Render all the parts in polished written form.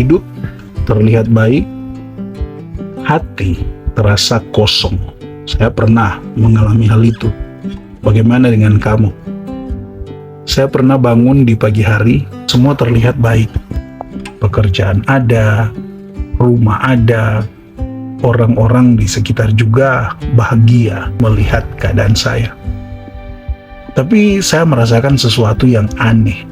hidup terlihat baik, hati terasa kosong. Saya pernah mengalami hal itu. Bagaimana dengan kamu? Saya pernah bangun di pagi hari, semua terlihat baik. Pekerjaan ada, rumah ada, orang-orang di sekitar juga bahagia melihat keadaan saya. Tapi saya merasakan sesuatu yang aneh.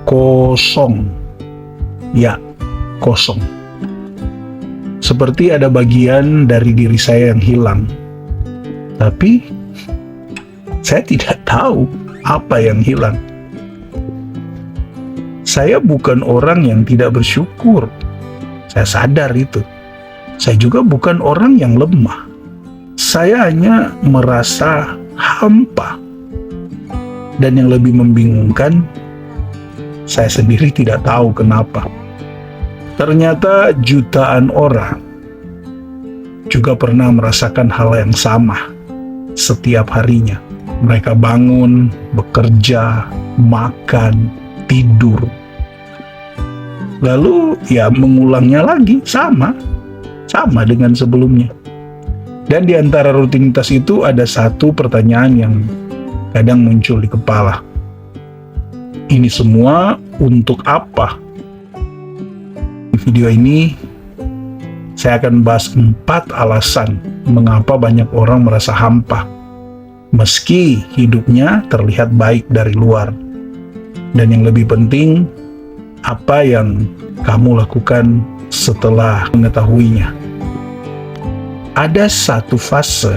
Kosong. Ya, kosong. Seperti ada bagian dari diri saya yang hilang. Tapi saya tidak tahu apa yang hilang. Saya bukan orang yang tidak bersyukur. Saya sadar itu. Saya juga bukan orang yang lemah. Saya hanya merasa hampa. Dan yang lebih membingungkan, saya sendiri tidak tahu kenapa. Ternyata jutaan orang juga pernah merasakan hal yang sama setiap harinya. Mereka bangun, bekerja, makan, tidur. Lalu ya mengulangnya lagi sama dengan sebelumnya. Dan di antara rutinitas itu ada satu pertanyaan yang kadang muncul di kepala. Ini semua untuk apa? Di video ini saya akan bahas 4 alasan mengapa banyak orang merasa hampa meski hidupnya terlihat baik dari luar. Dan yang lebih penting, apa yang kamu lakukan setelah mengetahuinya. Ada satu fase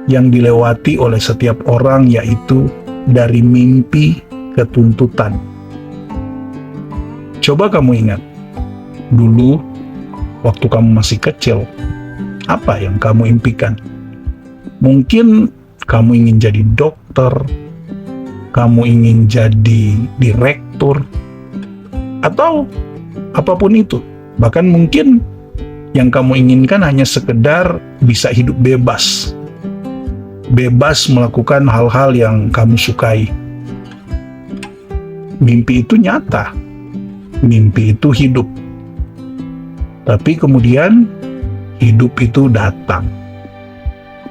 yang dilewati oleh setiap orang, yaitu dari mimpi ke tuntutan. Coba kamu ingat, dulu waktu kamu masih kecil, apa yang kamu impikan? Mungkin kamu ingin jadi dokter, kamu ingin jadi direktur, atau apapun itu. Bahkan mungkin yang kamu inginkan hanya sekedar bisa hidup bebas. Bebas melakukan hal-hal yang kamu sukai. Mimpi itu nyata. Mimpi itu hidup. Tapi kemudian hidup itu datang.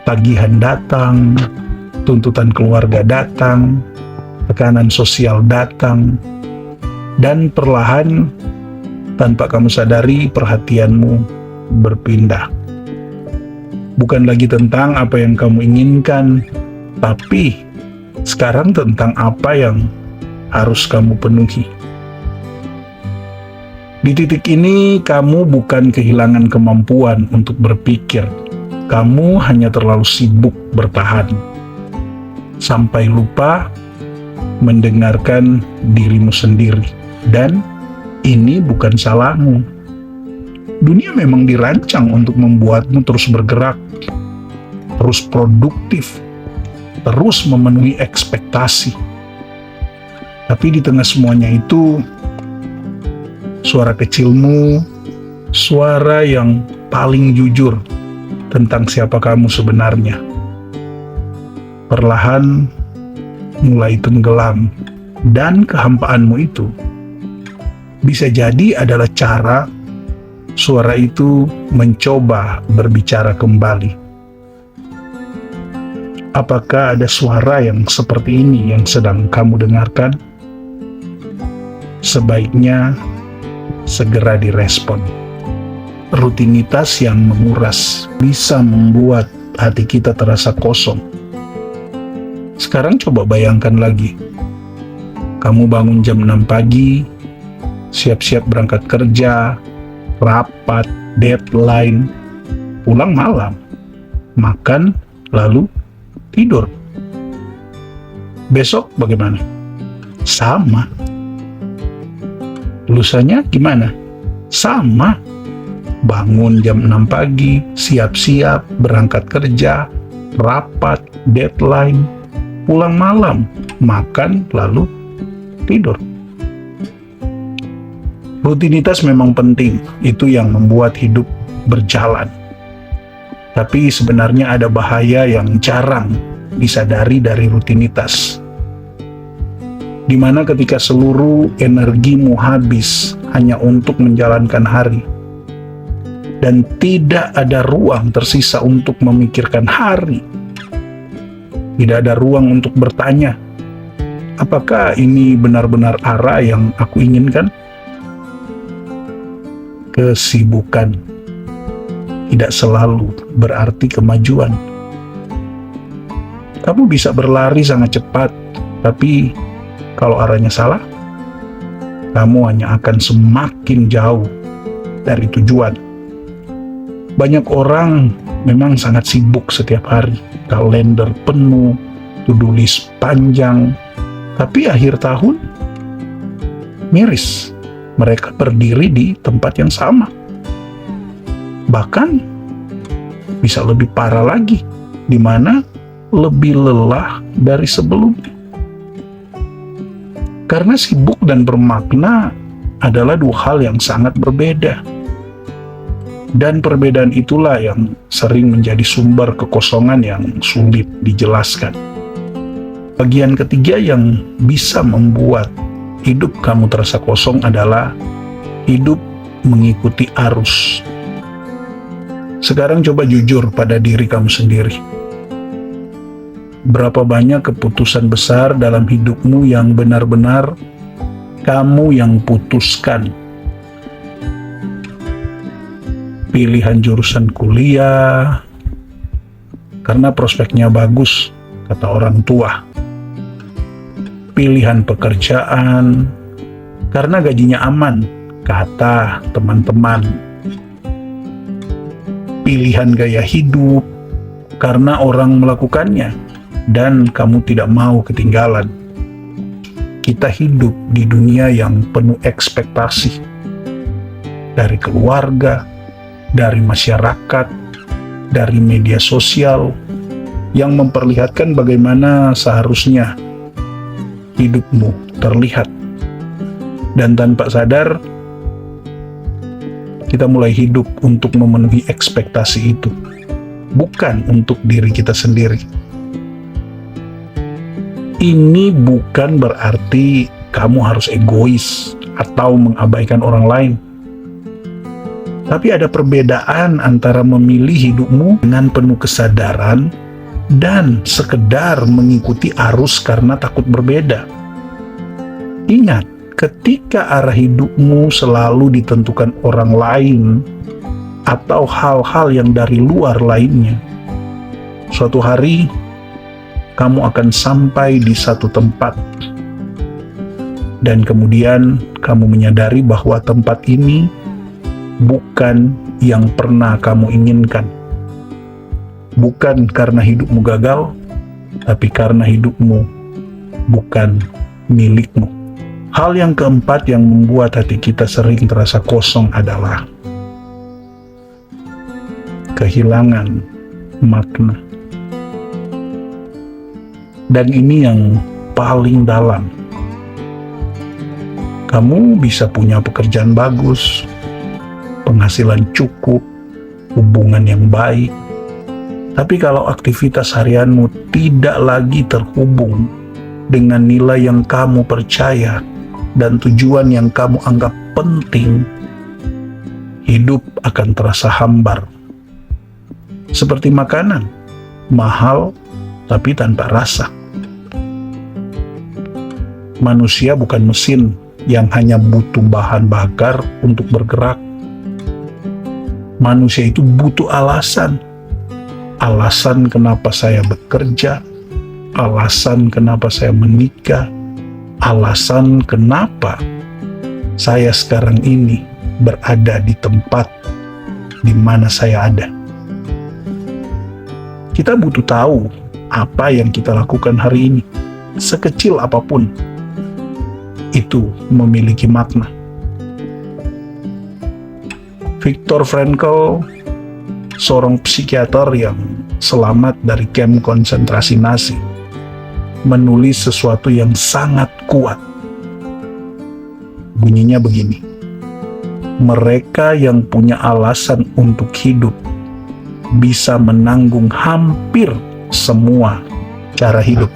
Tagihan datang, tuntutan keluarga datang, tekanan sosial datang, dan perlahan tanpa kamu sadari perhatianmu berpindah. Bukan lagi tentang apa yang kamu inginkan, tapi sekarang tentang apa yang harus kamu penuhi. Di titik ini kamu bukan kehilangan kemampuan untuk berpikir. Kamu hanya terlalu sibuk bertahan sampai lupa mendengarkan dirimu sendiri. Dan ini bukan salahmu. Dunia memang dirancang untuk membuatmu terus bergerak, terus produktif, terus memenuhi ekspektasi. Tapi di tengah semuanya itu, suara kecilmu, suara yang paling jujur tentang siapa kamu sebenarnya, perlahan mulai tenggelam. Dan kehampaanmu itu bisa jadi adalah cara suara itu mencoba berbicara kembali. Apakah ada suara yang seperti ini yang sedang kamu dengarkan? Sebaiknya segera direspon. Rutinitas yang menguras bisa membuat hati kita terasa kosong. Sekarang coba bayangkan lagi. Kamu bangun jam 6 pagi, siap-siap berangkat kerja, rapat, deadline, pulang malam, makan, lalu tidur. Besok bagaimana? Sama. Lusanya gimana? Sama. Bangun jam 6 pagi, siap-siap, berangkat kerja, rapat, deadline, pulang malam, makan, lalu tidur. Rutinitas memang penting, itu yang membuat hidup berjalan. Tapi sebenarnya ada bahaya yang jarang disadari dari rutinitas. di mana ketika seluruh energimu habis hanya untuk menjalankan hari, dan tidak ada ruang tersisa untuk memikirkan hari, tidak ada ruang untuk bertanya, apakah ini benar-benar arah yang aku inginkan? Kesibukan tidak selalu berarti kemajuan. Kamu bisa berlari sangat cepat, tapi kalau arahnya salah, kamu hanya akan semakin jauh dari tujuan. Banyak orang memang sangat sibuk setiap hari, kalender penuh, to-do list panjang, tapi akhir tahun miris. Mereka berdiri di tempat yang sama. Bahkan bisa lebih parah lagi, di mana lebih lelah dari sebelumnya. Karena sibuk dan bermakna adalah dua hal yang sangat berbeda. Dan perbedaan itulah yang sering menjadi sumber kekosongan yang sulit dijelaskan. Bagian ketiga yang bisa membuat hidup kamu terasa kosong adalah hidup mengikuti arus. Sekarang coba jujur pada diri kamu sendiri. Berapa banyak keputusan besar dalam hidupmu yang benar-benar kamu yang putuskan? Pilihan jurusan kuliah karena prospeknya bagus, kata orang tua. Pilihan pekerjaan karena gajinya aman, kata teman-teman. Pilihan gaya hidup karena orang melakukannya dan kamu tidak mau ketinggalan. Kita hidup di dunia yang penuh ekspektasi dari keluarga, dari masyarakat, dari media sosial yang memperlihatkan bagaimana seharusnya hidupmu terlihat. Dan tanpa sadar, kita mulai hidup untuk memenuhi ekspektasi itu, bukan untuk diri kita sendiri. Ini bukan berarti kamu harus egois atau mengabaikan orang lain. Tapi ada perbedaan antara memilih hidupmu dengan penuh kesadaran dan sekedar mengikuti arus karena takut berbeda. Ingat, ketika arah hidupmu selalu ditentukan orang lain atau hal-hal yang dari luar lainnya, suatu hari kamu akan sampai di satu tempat dan kemudian kamu menyadari bahwa tempat ini bukan yang pernah kamu inginkan. Bukan karena hidupmu gagal, tapi karena hidupmu bukan milikmu. Hal yang keempat yang membuat hati kita sering terasa kosong adalah kehilangan makna. Dan ini yang paling dalam. Kamu bisa punya pekerjaan bagus, penghasilan cukup, hubungan yang baik, tapi kalau aktivitas harianmu tidak lagi terhubung dengan nilai yang kamu percaya dan tujuan yang kamu anggap penting, hidup akan terasa hambar. Seperti makanan, mahal tapi tanpa rasa. Manusia bukan mesin yang hanya butuh bahan bakar untuk bergerak. Manusia itu butuh alasan. Alasan kenapa saya bekerja, alasan kenapa saya menikah, alasan kenapa saya sekarang ini berada di tempat di mana saya ada. Kita butuh tahu apa yang kita lakukan hari ini, sekecil apapun, itu memiliki makna. Viktor Frankl, seorang psikiater yang selamat dari kamp konsentrasi Nazi, menulis sesuatu yang sangat kuat. Bunyinya begini: mereka yang punya alasan untuk hidup bisa menanggung hampir semua cara hidup.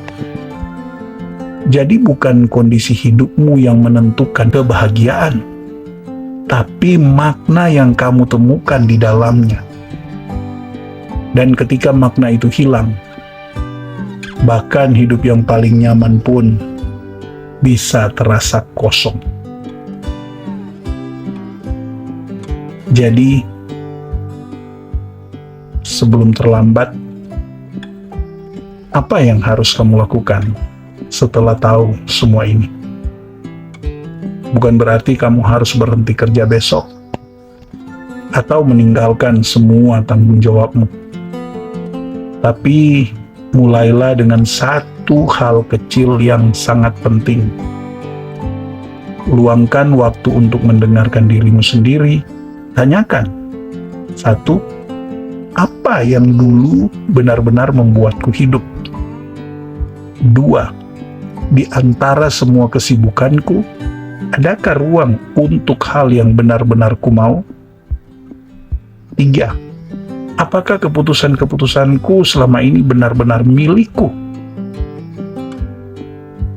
Jadi bukan kondisi hidupmu yang menentukan kebahagiaan, tapi makna yang kamu temukan di dalamnya. Dan ketika makna itu hilang, bahkan hidup yang paling nyaman pun bisa terasa kosong. Jadi, sebelum terlambat, apa yang harus kamu lakukan setelah tahu semua ini? Bukan berarti kamu harus berhenti kerja besok atau meninggalkan semua tanggung jawabmu. Tapi mulailah dengan satu hal kecil yang sangat penting. Luangkan waktu untuk mendengarkan dirimu sendiri. Tanyakan, 1, apa yang dulu benar-benar membuatku hidup? 2, di antara semua kesibukanku, adakah ruang untuk hal yang benar-benar ku mau? 3, apakah keputusan-keputusanku selama ini benar-benar milikku?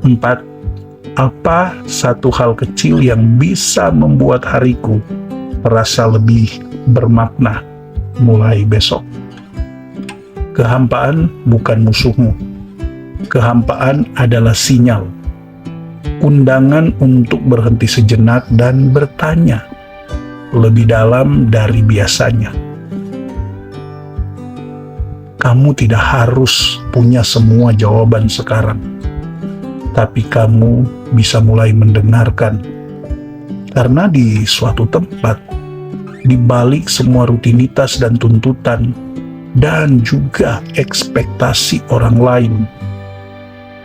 4, apa satu hal kecil yang bisa membuat hariku terasa lebih bermakna mulai besok? Kehampaan bukan musuhmu. Kehampaan adalah sinyal, undangan untuk berhenti sejenak dan bertanya lebih dalam dari biasanya. Kamu tidak harus punya semua jawaban sekarang, tapi kamu bisa mulai mendengarkan. Karena di suatu tempat, di balik semua rutinitas dan tuntutan, dan juga ekspektasi orang lain,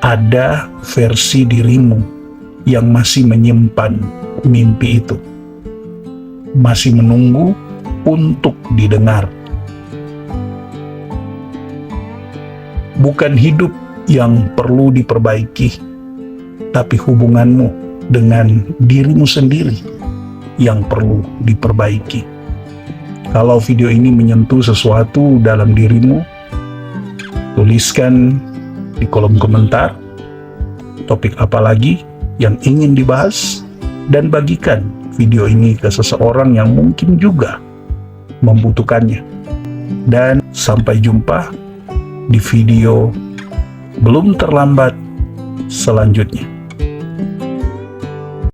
ada versi dirimu yang masih menyimpan mimpi itu, masih menunggu untuk didengar. Bukan hidup yang perlu diperbaiki, tapi hubunganmu dengan dirimu sendiri yang perlu diperbaiki. Kalau video ini menyentuh sesuatu dalam dirimu, tuliskan di kolom komentar topik apa lagi yang ingin dibahas, dan bagikan video ini ke seseorang yang mungkin juga membutuhkannya. Dan sampai jumpa di video belum terlambat selanjutnya.